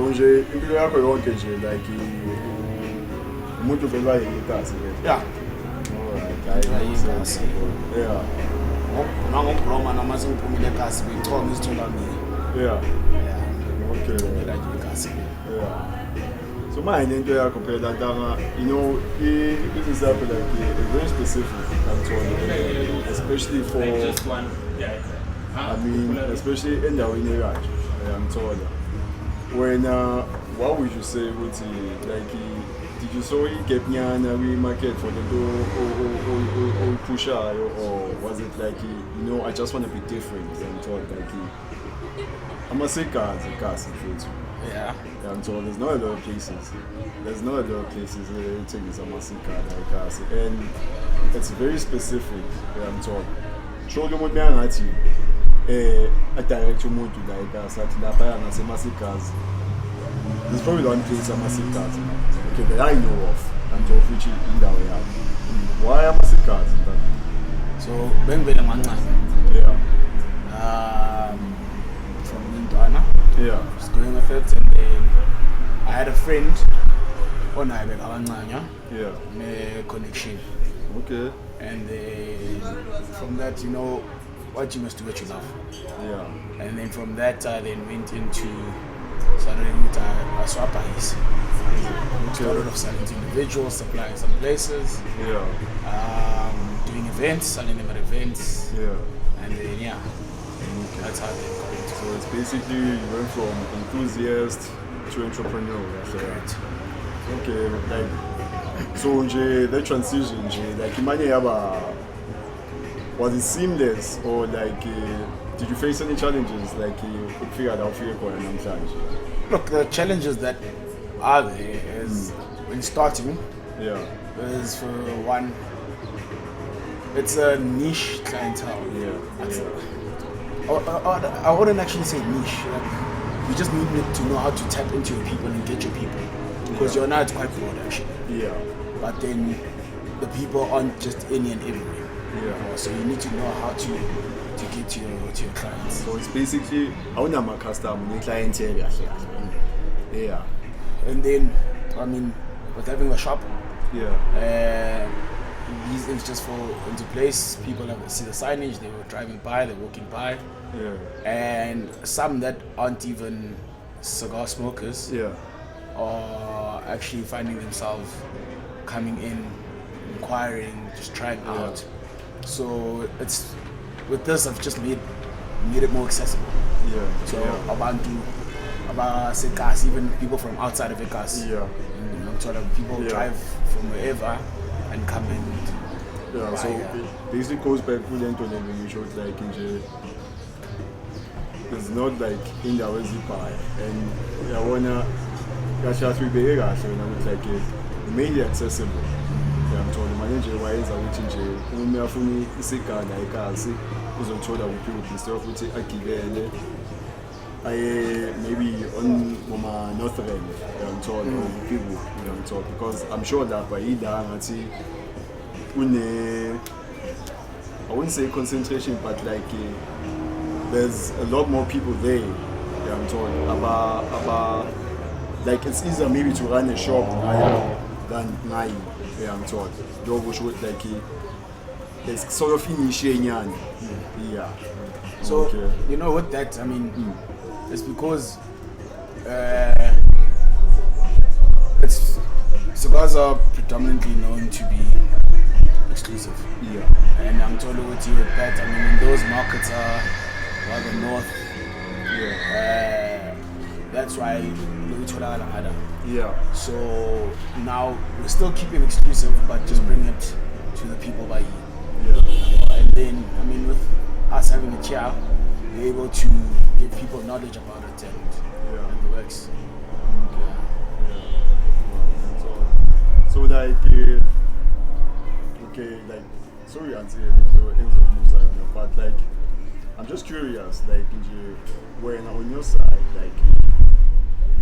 So nje impilo yakho yonke nje like umuntu vela yikasi ke. Yeah. Alright, yeah. Nangobroma namaze ngiphumile ekhasi bichonga izithola mina. Yeah. Yeah. Okay. Like ekhasi. Yeah. So my into yakho phela ntanga, you know, it is like very specific control, especially for just one. Yeah. I mean, especially in the winner, I'm told. When what would you say would like did you saw it get we market for the door or pusher or was it like you know I just want to be different? I'm told like I'm a cigars in food. Yeah. I'm told there's not a lot of places. There's not a lot of places where everything is a cigar like us, and it's very specific. I'm told. Show them what they're at you. A direct mode to like us at the Payana Cigars. There's probably one place a cigars. Okay, that I know of. And of which in that way. Why am I cigars? So Ben Belamanga. Yeah. From Indana. Yeah. Just going with it, and then I had a friend on Ibekalanganya. Yeah. Me connection. Okay. And then from that, you know, what you must do what you love. Yeah. And then from that, I then went into starting with a swap ice. Started off selling to individuals, supplying some places. Yeah. Doing events, selling them at events. Yeah. And then yeah, that's how they got into it. So it's basically you went from enthusiast to entrepreneur. That's Correct. Okay, like so the transition, like imagine was it seamless or like did you face any challenges like you figured out for your challenge? Look, the challenges that are there is when starting. Yeah. Is for one, it's a niche clientele. Yeah. I wouldn't actually say niche. Like, you just need to know how to tap into your people and get your people. Because your night is quite broad actually. Yeah. But then the people aren't just any and everywhere. Yeah. So you need to know how to get to your clients. So it's basically how my customer clientele. Yeah. And then I mean with having a shop. Yeah. These things just fall into place. People see the signage, they were driving by, they're walking by. Yeah. And some that aren't even cigar smokers are actually finding themselves coming in, inquiring, just trying out. So it's with this I've just made it more accessible. Yeah. So about cigars, even people from outside of Vegas. Yeah. Sort of people drive from wherever and come in. Yeah, so it basically goes back to the you showed like in jail. It's not like in the way pie and I wanna catch we be here so it's like it made it accessible. Yeah, I'm told the manager why is I waiting jail. When me afuni isika na ikasi uzotola people instead of which akigele I maybe on my northern I'm told people I'm told because I'm sure that by either I wouldn't say concentration but like there's a lot more people there I'm told about like it's easier maybe to run a shop than I'm told like it's sort of initiating yeah. So you know with that I mean it's because cigars are predominantly known to be exclusive. Yeah. And I'm totally with you with that. I mean, in those markets are rather north. Yeah. That's why we told our Yeah. So now we're still keeping exclusive, but just bring it to the people by you. Yeah. And then, I mean, with us having a chair, we're able to give people knowledge about it and the works. So like, okay, like, sorry, but like, I'm just curious, like, when on your side, like,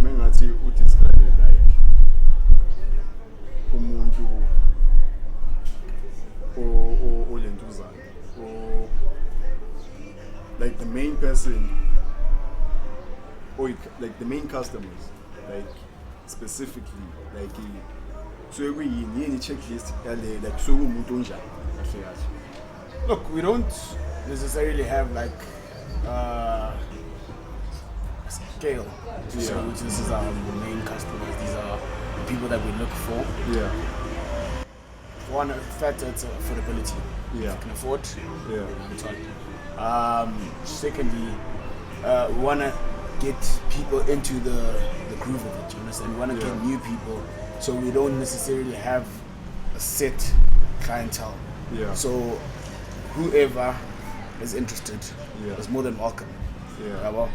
when I see what is kind of like, umuntu or lentuzana, or like the main person, or like the main customers, like specifically, like so we need a checklist like so Look, we don't necessarily have like a scale to say which this is our main customers. These are the people that we look for. Yeah. One factor, it's affordability. Yeah. You can afford. Yeah. Secondly, we want to get people into the groove of it. You understand? We want to get new people, so we don't necessarily have a set clientele. Yeah. So whoever is interested is more than welcome. Yeah.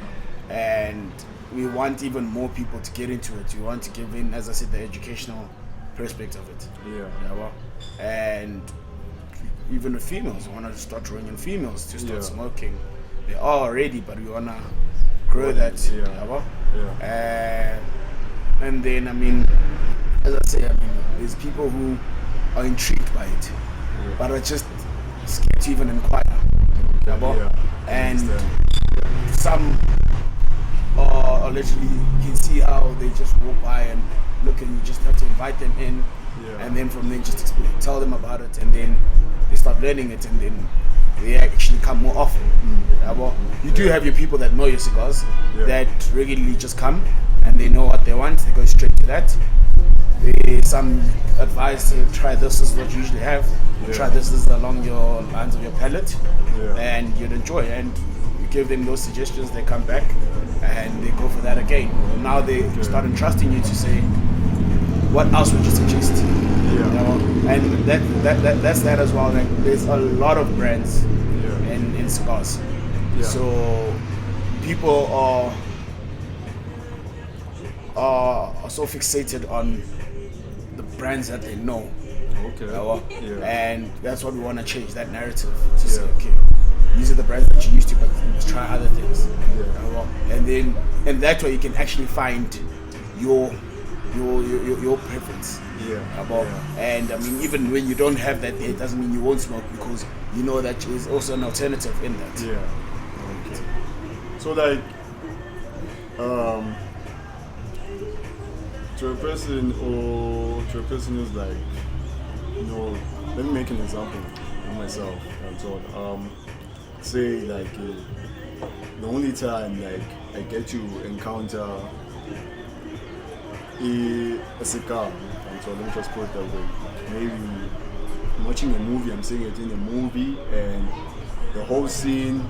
And we want even more people to get into it. We want to give in, as I said, the educational perspective of it. Yeah. And even the females, we want to start drawing in females to start smoking. They are already, but we want to grow that. And then, I mean, as I say, I mean, there's people who are intrigued by it, but are just scared to even inquire. And some are literally, you can see how they just walk by and look, and you just have to invite them in, and then from there just tell them about it, and then they start learning it, and then they actually come more often. You do have your people that know your cigars, that regularly just come and they know what they want, they go straight to that. Some advice to try this is what you usually have. Try this is along your lines of your palate, and you'd enjoy. And you give them those suggestions, they come back and they go for that again. Now they start entrusting you to say, what else would you suggest? And that's that as well. Like, there's a lot of brands in cigars, so people are so fixated on the brands that they know. And that's what we want to change, that narrative. To say, okay, these are the brands that you used to, but you must try other things. And that way you can actually find your preference. And I mean, even when you don't have that, it doesn't mean you won't smoke, because you know that is also an alternative in that. So like, to a person who's like, you know, let me make an example of myself. Say like the only time like I get to encounter a cigar, and so let me just put it that way. Maybe I'm watching a movie, I'm seeing it in a movie, and the whole scene,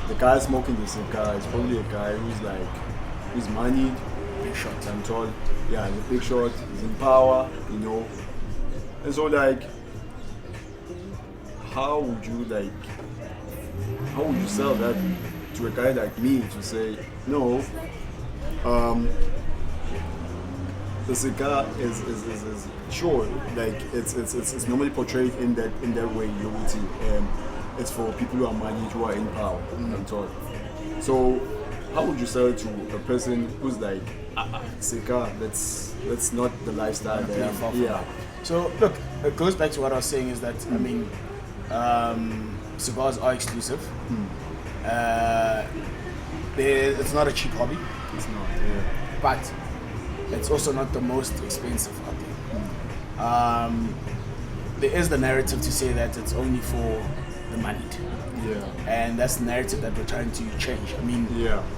the guy smoking the cigar is probably a guy who's moneyed, big shot, I'm told. Yeah, he's a big shot, he's in power, you know. And so like, how would you sell that to a guy like me to say, no, the cigar is sure, like it's normally portrayed in that way, you would see, and it's for people who are moneyed, who are in power, I'm told. So how would you sell it to a person who's like, cigar, that's not the lifestyle there? So look, it goes back to what I was saying, is that I mean, cigars are exclusive. It's not a cheap hobby. It's not, but it's also not the most expensive hobby. There is the narrative to say that it's only for the moneyed. And that's the narrative that we're trying to change. I mean,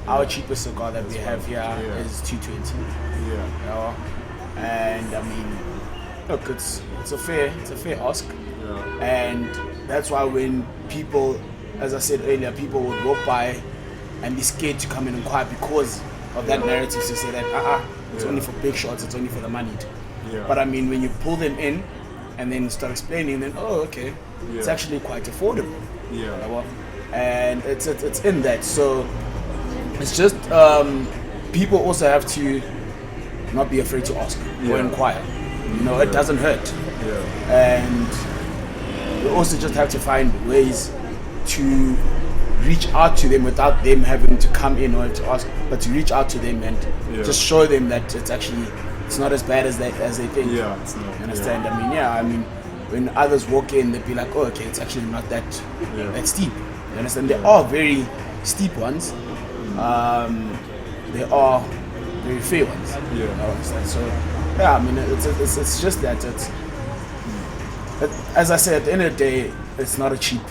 our cheapest cigar that we have here is $220. And I mean, look, it's a fair ask. And that's why when people, as I said earlier, people would walk by and be scared to come and inquire because of that narrative to say that it's only for big shots, it's only for the moneyed. But I mean, when you pull them in and then start explaining, then it's actually quite affordable. And it's in that. So it's just people also have to not be afraid to ask or inquire. You know, it doesn't hurt. And we also just have to find ways to reach out to them without them having to come in or to ask, but to reach out to them and just show them that it's not as bad as they think. It's not. You understand? I mean, when others walk in, they'll be like, oh, okay, it's actually not that steep. You understand? There are very steep ones. There are very fair ones. Yeah. I understand. So yeah, I mean it's just that as I said, at the end of the day, it's not a cheap.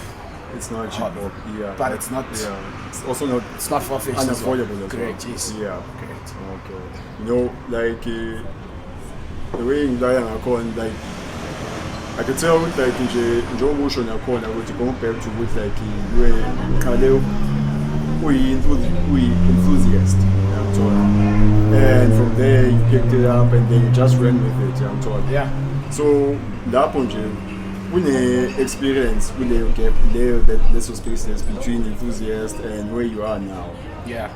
It's not a cheap hobby, yeah. but it's not. Yeah. It's also not. It's not far-fetched. Unaffordable as Correct. well. Yes. Yeah. Correct. Okay. You know, like the way in Diana Akon, like I could tell with like Joe Motion Akon, I would compare to with like you enthusiast. I'm told. And from there you picked it up and then you just ran with it. I'm told. Yeah. So that point, when the experience, when the gap there, that little spaces between enthusiast and where you are now. Yeah.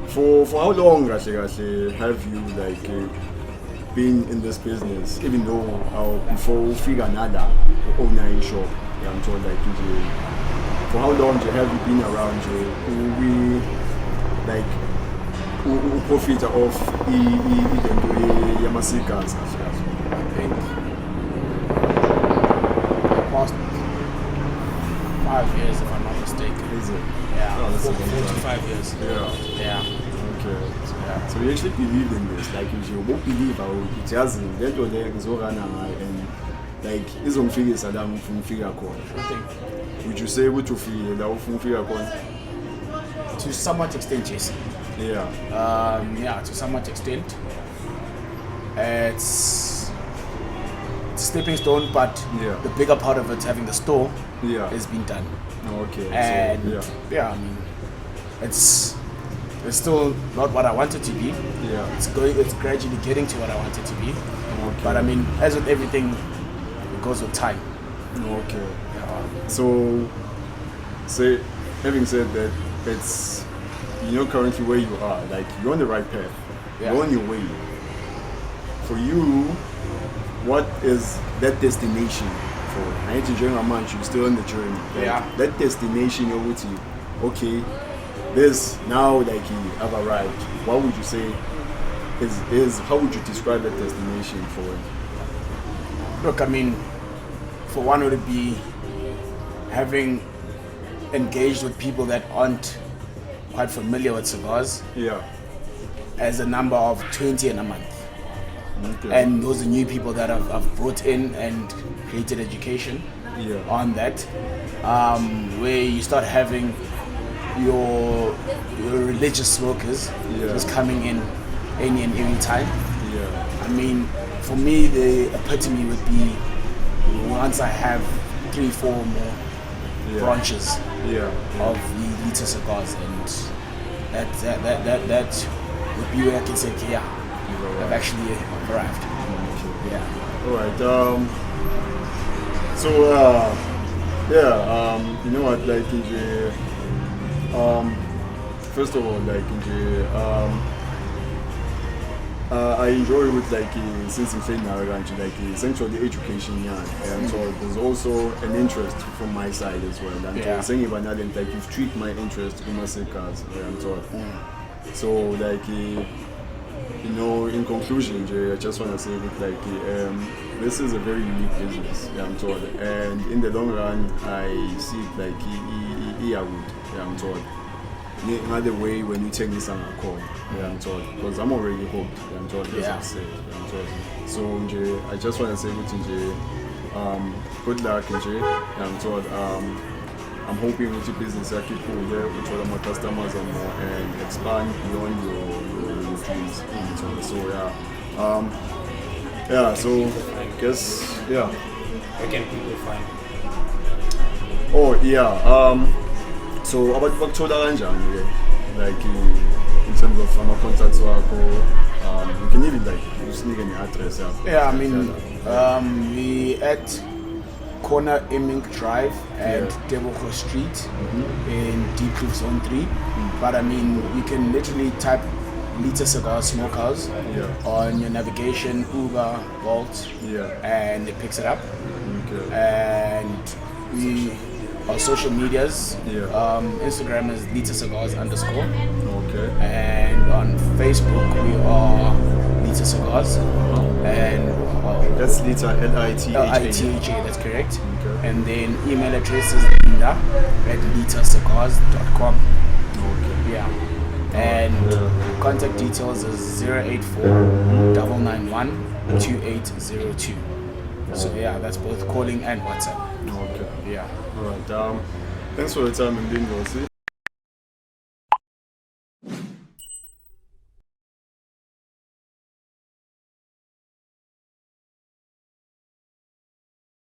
For how long actually have you like been in this business? Even though before we figure another owner in shop, I'm told like for how long have you been around? We like who profit off the cigars? I think past 5 years, if I'm not mistaken. Is it? Yeah. Oh, that's 4 a long to time. 5 years. Yeah. Okay. Yeah. So you actually believe in this? Like you won't believe how it hasn't. That was there is over and like it's on figures that I'm from figure call. I think Would you say what you feel that from figure call? to somewhat extent, yes. Yeah. Yeah, to somewhat extent. It's a stepping stone, but Yeah. the bigger part of it, having the store, Yeah. has been done. Okay. And so, yeah, I mean, it's still not what I want it to be. yeah. It's gradually getting to what I want it to be. Okay. But I mean, as with everything, it goes with time. Okay. So, say, having said that, it's currently where you are, like you're on the right path. Yeah. You're on your way. For you, what is that destination for? I ain't enjoying how much you're still on the journey. Like, Yeah. That destination you're with you. Okay, this now like you have arrived. What would you say is how would you describe that destination for it? Look, I mean, for one, would it be having engaged with people that aren't quite familiar with cigars, Yeah. as a number of 20 in a month. Okay. And those are new people that I've brought in and created education Yeah. on that, where you start having your religious smokers Yeah. just coming in any and every time. Yeah. I mean, for me, the epitome would be once I have 3-4 more Yeah. branches Yeah. of the LITHA cigars, and that would be where I can say, okay, yeah, I've actually arrived. Yeah. All right. So you know what? Like first of all, like I enjoy with like since I'm saying now, like essentially education, yeah. And so there's also an interest from my side as well. And Yeah. saying about that, like you've treated my interest in my cigars, and so like in conclusion, Jay, I just want to say that like this is a very unique business, yeah, I'm told, and in the long run, I see it like I would, yeah, I'm told. Another way when you take this on a call, yeah, I'm told, because I'm already hooked, yeah, I'm told, as Yeah. I said, yeah, I'm told. So Jay, I just want to say to Jay, good luck, Jay, yeah, I'm told. I'm hoping with your business, I keep cool there, with all of my customers and expand beyond your dreams. So so I guess Where can people find? Oh yeah. So about bakuthola kanjani like in terms of contacts wakho, you can even like usinike ne-address yakho. Yeah, I mean, we at corner Immink Drive and Diepkloof Street in Diepkloof Zone 3. But I mean, you can literally type LITHA CIGARS Smoke House on your navigation, Uber, Bolt, and it picks it up. Okay. And our social medias, Instagram is LITHA CIGARS _, Okay. and on Facebook we are LITHA CIGARS, and That's LITHA, LITHA. LITHA, that's correct. Okay. And then email address is linda@lithacigars.com. Okay. Yeah. And contact details is 084 991 2802. So yeah, that's both calling and WhatsApp. Okay. Yeah. All right. Thanks for your time, and Ngozi.